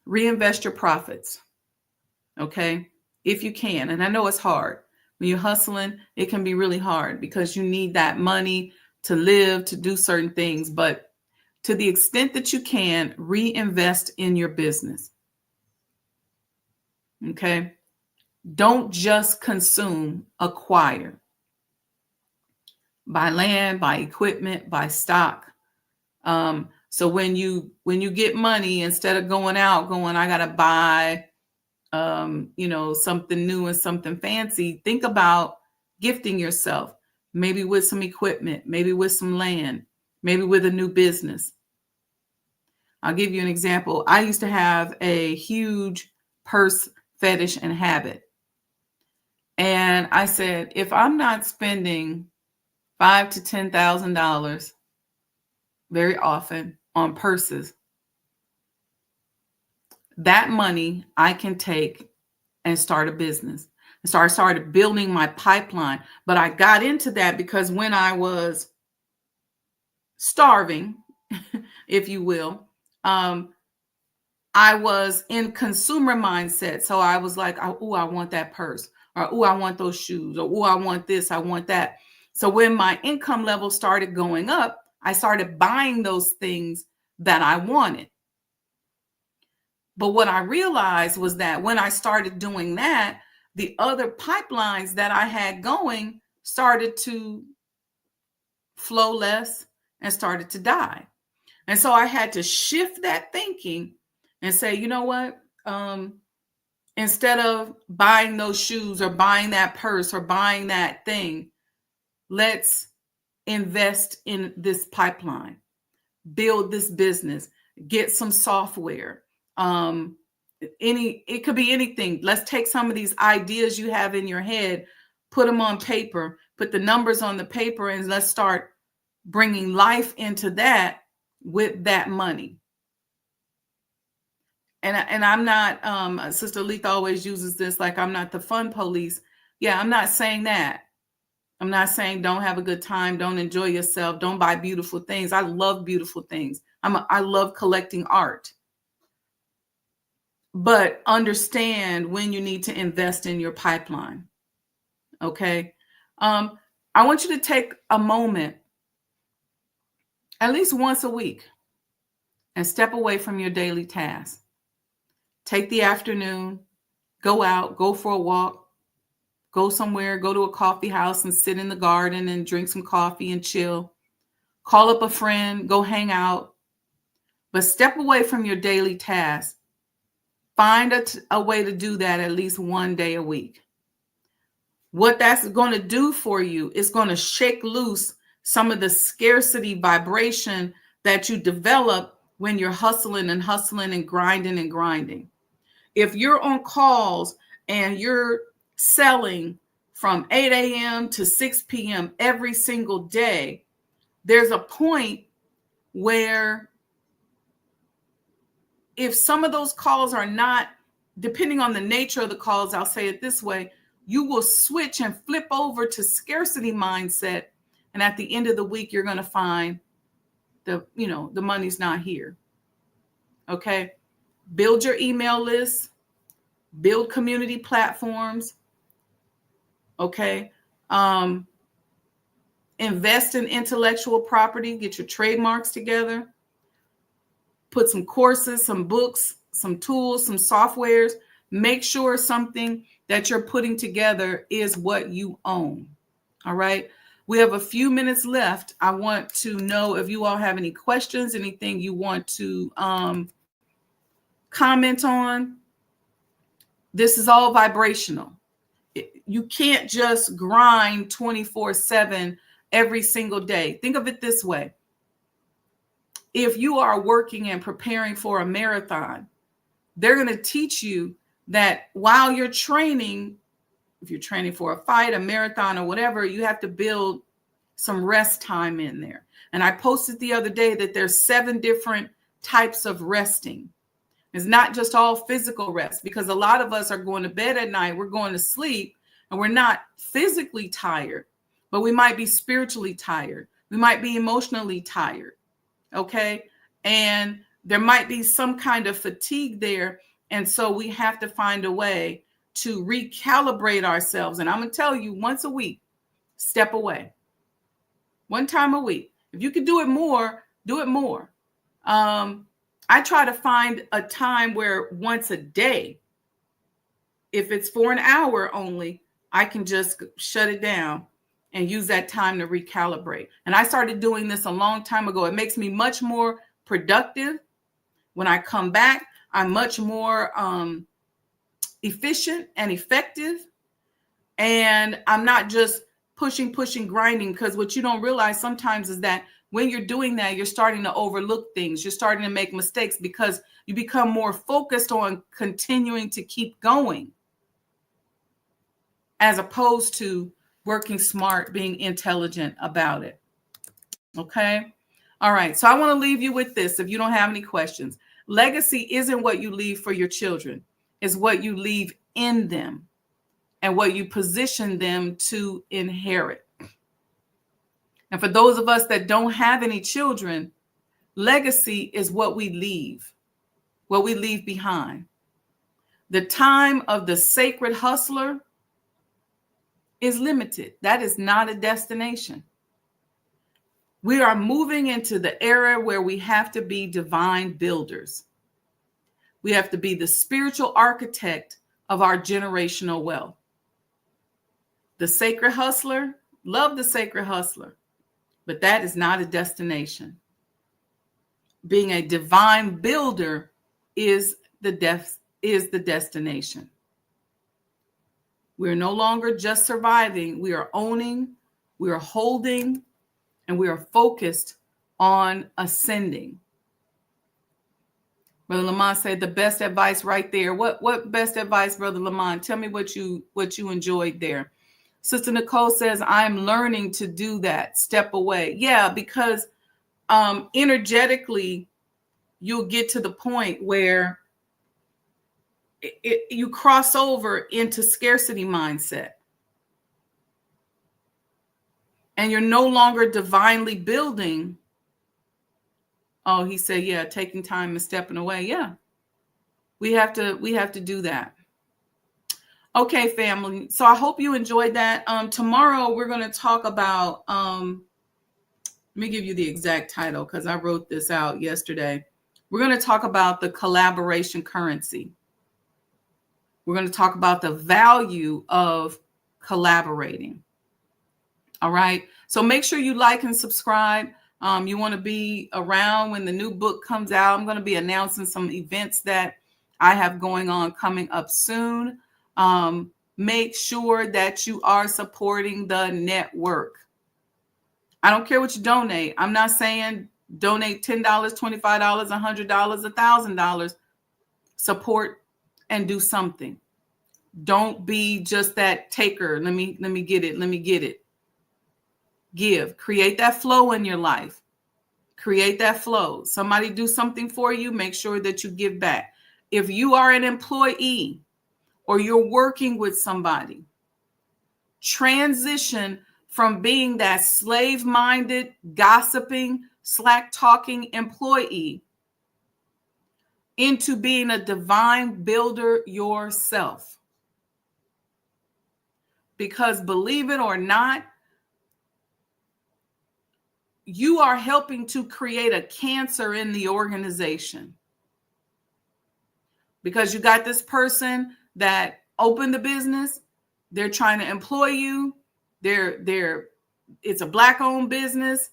Reinvest your profits. Okay. If you can. And I know it's hard. When you're hustling, it can be really hard because you need that money to live, to do certain things. But to the extent that you can, reinvest in your business. Okay. Don't just consume, acquire. Buy land, buy equipment, buy stock. So when you get money, instead of going out, I got to buy something new and something fancy, think about gifting yourself, maybe with some equipment, maybe with some land, maybe with a new business. I'll give you an example. I used to have a huge purse fetish and habit. And I said, if I'm not spending $5,000 to $10,000 very often on purses, that money I can take and start a business. And so I started building my pipeline. But I got into that because when I was starving, if you will, I was in consumer mindset. So I was like, oh, I want that purse, or oh, I want those shoes, or oh, I want this, I want that. So when my income level started going up, I started buying those things that I wanted. But what I realized was that when I started doing that, the other pipelines that I had going started to flow less and started to die. And so I had to shift that thinking and say, you know what? Instead of buying those shoes or buying that purse or buying that thing, let's invest in this pipeline, build this business, get some software. It could be anything. Let's take some of these ideas you have in your head, put them on paper, put the numbers on the paper, and let's start bringing life into that with that money. And I'm not, Sister Letha always uses this, like, I'm not the fun police. Yeah, I'm not saying that. I'm not saying don't have a good time, don't enjoy yourself, don't buy beautiful things. I love beautiful things. I love collecting art. But understand when you need to invest in your pipeline. Okay. I want you to take a moment at least once a week and step away from your daily tasks. Take the afternoon, go out, go for a walk, go somewhere, go to a coffee house and sit in the garden and drink some coffee and chill. Call up a friend, go hang out, but step away from your daily tasks. Find a way to do that at least one day a week. What that's going to do for you is going to shake loose some of the scarcity vibration that you develop when you're hustling and hustling and grinding and grinding. If you're on calls and you're selling from 8 a.m. to 6 p.m. every single day, there's a point where if some of those calls are not, depending on the nature of the calls, I'll say it this way, you will switch and flip over to scarcity mindset. And at the end of the week, you're going to find the money's not here. Okay. Build your email list, build community platforms. Okay. Invest in intellectual property, get your trademarks together, put some courses, some books, some tools, some softwares. Make sure something that you're putting together is what you own. All right. We have a few minutes left. I want to know if you all have any questions, anything you want to comment on. This is all vibrational. You can't just grind 24/7 every single day. Think of it this way. If you are working and preparing for a marathon, they're going to teach you that while you're training, if you're training for a fight, a marathon, or whatever, you have to build some rest time in there. And I posted the other day that there's 7 different types of resting. It's not just all physical rest, because a lot of us are going to bed at night, we're going to sleep, and we're not physically tired, but we might be spiritually tired. We might be emotionally tired. Okay. And there might be some kind of fatigue there. And so we have to find a way to recalibrate ourselves. And I'm going to tell you, once a week, step away. One time a week. If you can do it more, do it more. I try to find a time where once a day, if it's for an hour only, I can just shut it down and use that time to recalibrate. And I started doing this a long time ago. It makes me much more productive. When I come back, I'm much more efficient and effective. And I'm not just pushing, grinding, because what you don't realize sometimes is that when you're doing that, you're starting to overlook things. You're starting to make mistakes because you become more focused on continuing to keep going, as opposed to working smart, being intelligent about it. Okay. All right. So I want to leave you with this. If you don't have any questions, legacy isn't what you leave for your children. It's what you leave in them and what you position them to inherit. And for those of us that don't have any children, legacy is what we leave behind. The time of the sacred hustler is limited. That is not a destination. We are moving into the era where we have to be divine builders. We have to be the spiritual architect of our generational wealth. The sacred hustler, love the sacred hustler, but that is not a destination. Being a divine builder is the destination. We are no longer just surviving. We are owning, we are holding, and we are focused on ascending. Brother Lamont said the best advice right there. What best advice, Brother Lamont? Tell me what you enjoyed there. Sister Nicole says, I'm learning to do that. Step away. Yeah, because energetically, you'll get to the point where you cross over into scarcity mindset. And you're no longer divinely building Oh, he said, yeah, taking time and stepping away. Yeah. We have to do that. Okay, family. So I hope you enjoyed that. Tomorrow we're going to talk about, let me give you the exact title because I wrote this out yesterday. We're going to talk about the collaboration currency. We're going to talk about the value of collaborating. All right. So make sure you like and subscribe. You want to be around when the new book comes out. I'm going to be announcing some events that I have going on coming up soon. Make sure that you are supporting the network. I don't care what you donate. I'm not saying donate $10, $25, $100, $1,000. Support and do something. Don't be just that taker. Let me get it. Let me get it. Give. Create that flow in your life. Create that flow. Somebody do something for you. Make sure that you give back. If you are an employee or you're working with somebody, transition from being that slave-minded, gossiping, slack-talking employee into being a divine builder yourself. Because believe it or not, you are helping to create a cancer in the organization. Because you got this person that opened the business, they're trying to employ you. It's a Black-owned business.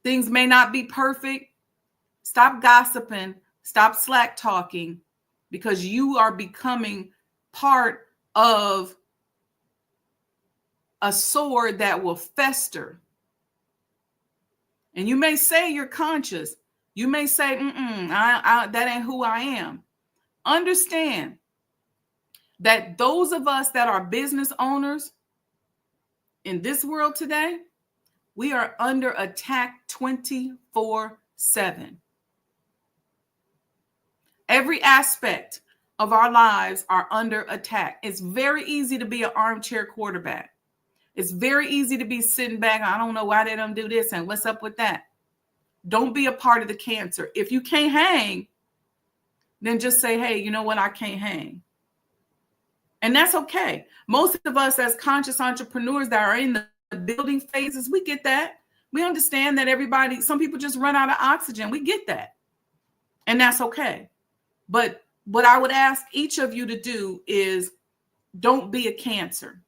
Things may not be perfect. Stop gossiping. Stop slack talking, because you are becoming part of a sore that will fester. And you may say you're conscious. You may say, that ain't who I am. Understand that those of us that are business owners in this world today, we are under attack 24/7. Every aspect of our lives are under attack. It's very easy to be an armchair quarterback. It's very easy to be sitting back. I don't know why they don't do this and what's up with that. Don't be a part of the cancer. If you can't hang, then just say, hey, you know what? I can't hang. And that's okay. Most of us as conscious entrepreneurs that are in the building phases, we get that. We understand that some people just run out of oxygen. We get that. And that's okay. But what I would ask each of you to do is don't be a cancer.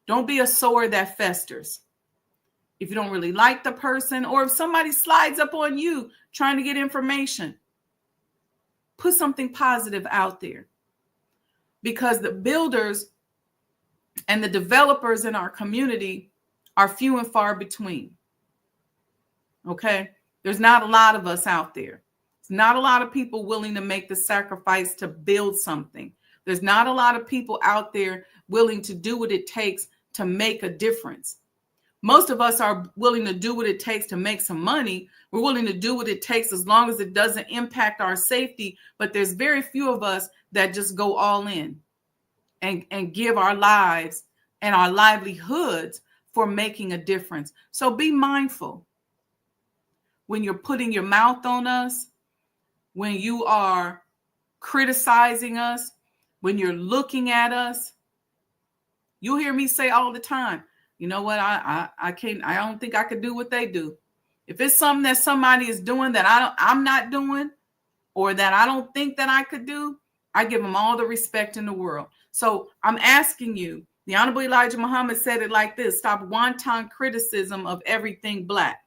Don't be a sore that festers. If you don't really like the person, or if somebody slides up on you trying to get information, put something positive out there. Because the builders and the developers in our community are few and far between. Okay? There's not a lot of us out there. There's not a lot of people willing to make the sacrifice to build something. There's not a lot of people out there willing to do what it takes to make a difference. Most of us are willing to do what it takes to make some money. We're willing to do what it takes as long as it doesn't impact our safety. But there's very few of us that just go all in and give our lives and our livelihoods for making a difference. So be mindful when you're putting your mouth on us, when you are criticizing us, when you're looking at us. You'll hear me say all the time, you know what? I don't think I could do what they do. If it's something that somebody is doing that I'm not doing, or that I don't think that I could do, I give them all the respect in the world. So I'm asking you, the Honorable Elijah Muhammad said it like this: stop wanton criticism of everything Black.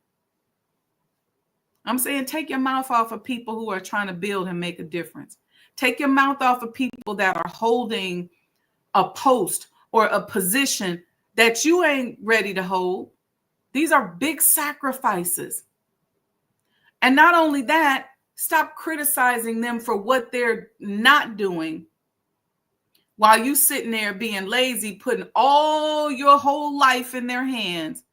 I'm saying take your mouth off of people who are trying to build and make a difference. Take your mouth off of people that are holding a post or a position that you ain't ready to hold. These are big sacrifices. And not only that, stop criticizing them for what they're not doing while you sitting there being lazy, putting all your whole life in their hands.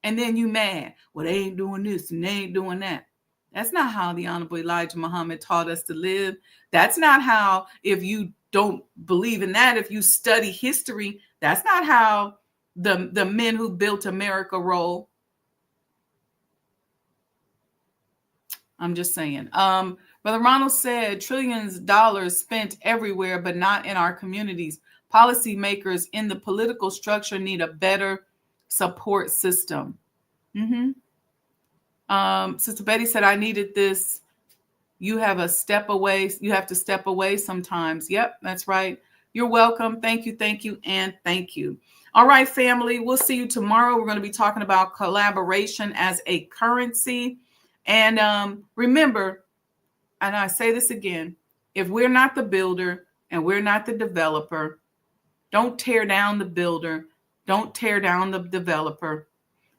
And then you mad. Well, they ain't doing this and they ain't doing that. That's not how the Honorable Elijah Muhammad taught us to live. That's not how, if you don't believe in that, if you study history, that's not how the men who built America roll. I'm just saying. Brother Ronald said trillions of dollars spent everywhere, but not in our communities. Policymakers in the political structure need a better support system. Sister Betty said, I needed this. You have a step away. You have to step away sometimes. Yep, that's right. You're welcome. Thank you, and thank you. All right, family. We'll see you tomorrow. We're going to be talking about collaboration as a currency. And remember, and I say this again, if we're not the builder and we're not the developer, don't tear down the builder. Don't tear down the developer.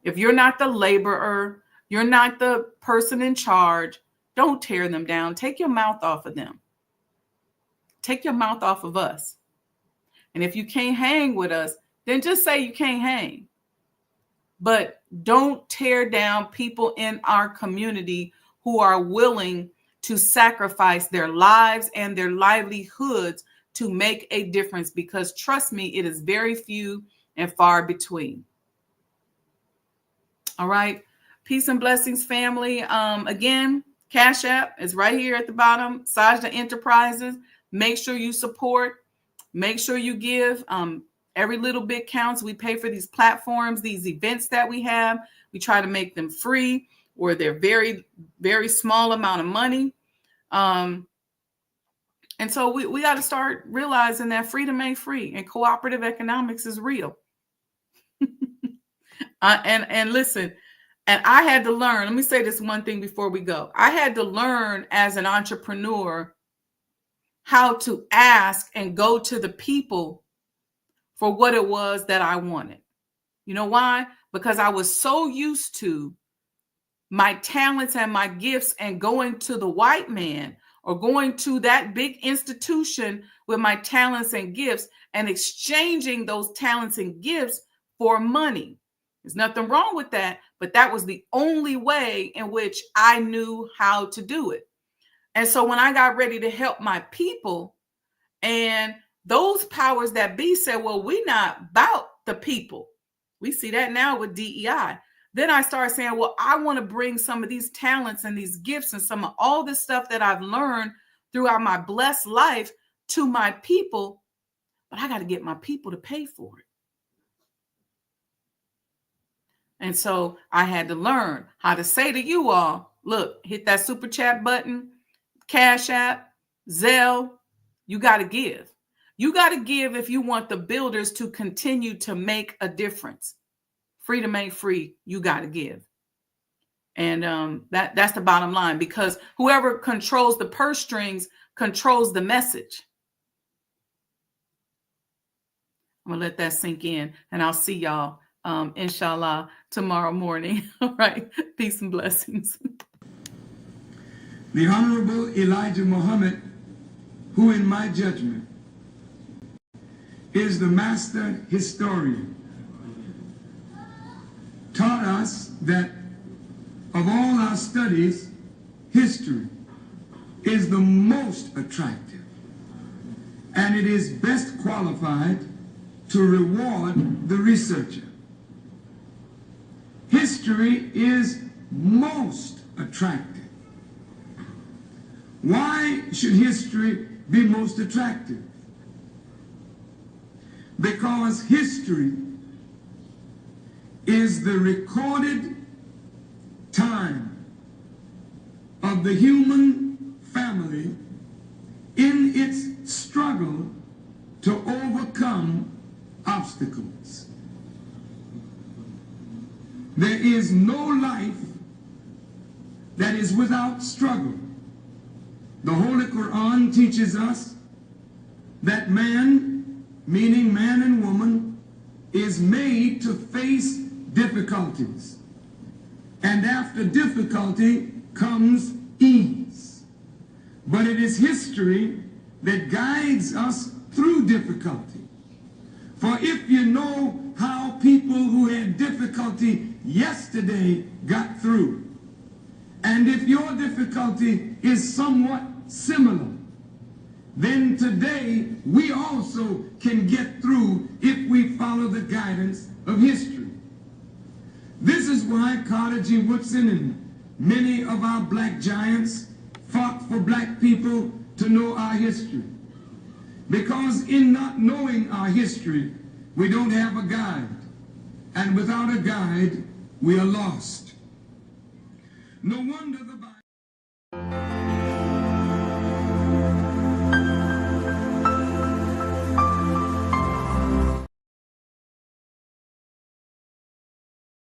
If you're not the laborer, you're not the person in charge, don't tear them down. Take your mouth off of them. Take your mouth off of us. And if you can't hang with us, then just say you can't hang. But don't tear down people in our community who are willing to sacrifice their lives and their livelihoods to make a difference, because trust me, it is very few and far between. All right. Peace and blessings, family. Again, Cash App is right here at the bottom. Sajdah Enterprises. Make sure you support. Make sure you give. Every little bit counts. We pay for these platforms, these events that we have. We try to make them free, or they're very, very small amount of money. And so we got to start realizing that freedom ain't free, and cooperative economics is real. And listen, and I had to learn. Let me say this one thing before we go. I had to learn as an entrepreneur how to ask and go to the people for what it was that I wanted. You know why? Because I was so used to my talents and my gifts and going to the white man or going to that big institution with my talents and gifts and exchanging those talents and gifts for money. There's nothing wrong with that, but that was the only way in which I knew how to do it. And so when I got ready to help my people, and those powers that be said, well, we're not about the people. We see that now with DEI. Then I started saying, well, I want to bring some of these talents and these gifts and some of all this stuff that I've learned throughout my blessed life to my people, but I got to get my people to pay for it. And so I had to learn how to say to you all, look, hit that super chat button, Cash App, Zelle. You got to give. You got to give if you want the builders to continue to make a difference. Freedom ain't free. You got to give. And that's the bottom line, because whoever controls the purse strings controls the message. I'm going to let that sink in, and I'll see y'all, inshallah, tomorrow morning. All right. Peace and blessings. The Honorable Elijah Muhammad, who in my judgment is the master historian, taught us that of all our studies, history is the most attractive, and it is best qualified to reward the researcher. History is most attractive. Why should history be most attractive? Because history is the recorded time of the human family in its struggle to overcome obstacles. There is no life that is without struggle. The Holy Quran teaches us that man, meaning man and woman, is made to face difficulties. And after difficulty comes ease. But it is history that guides us through difficulty. For if you know how people who had difficulty yesterday got through, and if your difficulty is somewhat similar, then today we also can get through if we follow the guidance of history. This is why Carter G. Woodson and Many of our black giants fought for black people to know our history. Because in not knowing our history, we don't have a guide. And without a guide, we are lost. No wonder the Bible